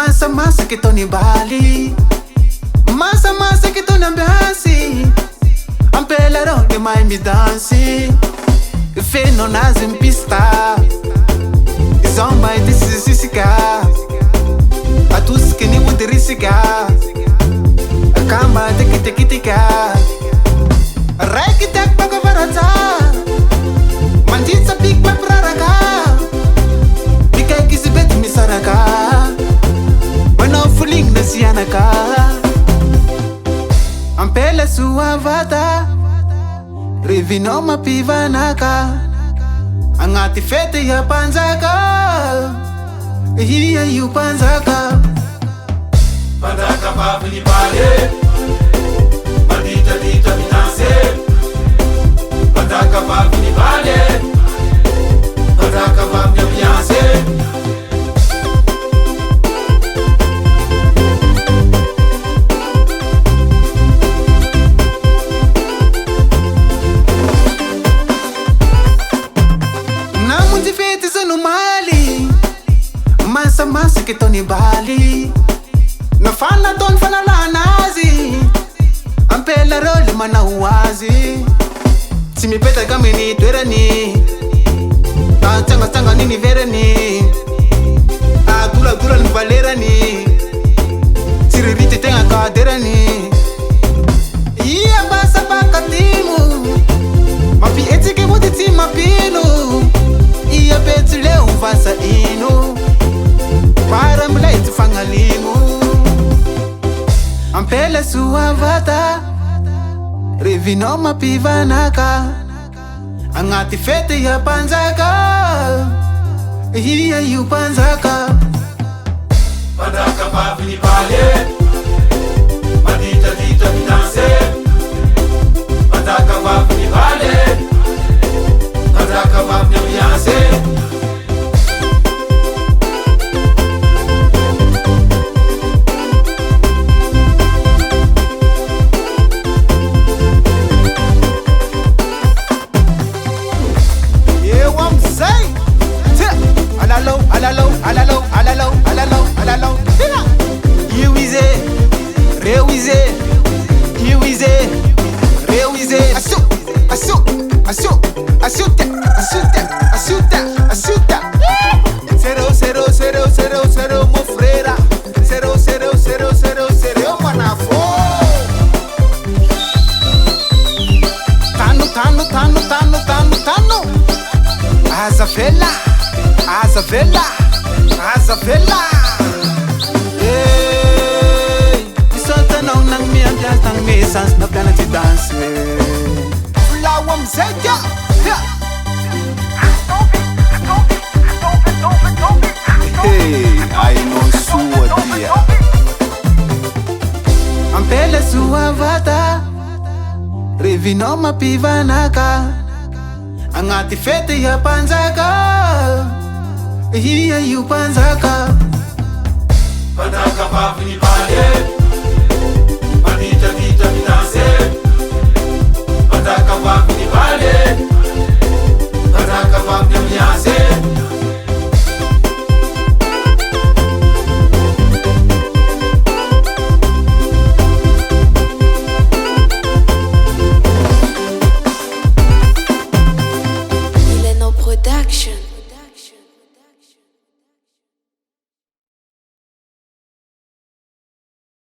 Masa que tô ni Bali, masa que tô na ambiance. Ampelarão que mais me danse. Feno nas em pista, zomba e desisca. A tus que nem muito risca. A cama de que tica. Rai que te paga barata. Mandita big pa praraga. Bica que se bet me saraga. Mano fuling na sianaka. Ampela sua vata. Revino mapivanaka. Angati fete ya panzaka. Hiya yu panzaka. Mpanjakavavin'ny baly, madita dita minase. Mpanjakavavin'ny baly, mpanjakavavin'ny ambiance. Namunji fete no Mali. Masa que tô ni Bali. Na fana ton fana la nazi. Ampela role mana uwazi. Si mi peta kama ni twerani. Tanga nini verani. Dula ni valerani. Siririte tenga kaderani. Iya basa pakatimu. Mapi eti ke muti ti mapinu. Iya beti leo vasa inu. Para mla eti fangalimu. Ampela sua vata. Revino mapivanaka. Angati fete ya panzaka. Hiya yu panzaka. Mpanjakavavin'ny baly, madita dita minase. Mpanjakavavin'ny baly, mpanjakavavin'ny ambiance. Alalo. You is it, real is it, you is it, real is it. Asuta. 0 mofreira. 0 manafo. Tano. Azavela. Isota não nang mi ambiance nang mi essence na piano de danse. Flow mzega. Hey, I know sua dia. Ampela sua vata. Revino mapivanaka. Angati fete ya panzaka. Hiya yu panzaka. Mpanjakavavin'ny baly, madita dita minase. Mpanjakavavin'ny baly, mpanjakavavin'ny ambiance.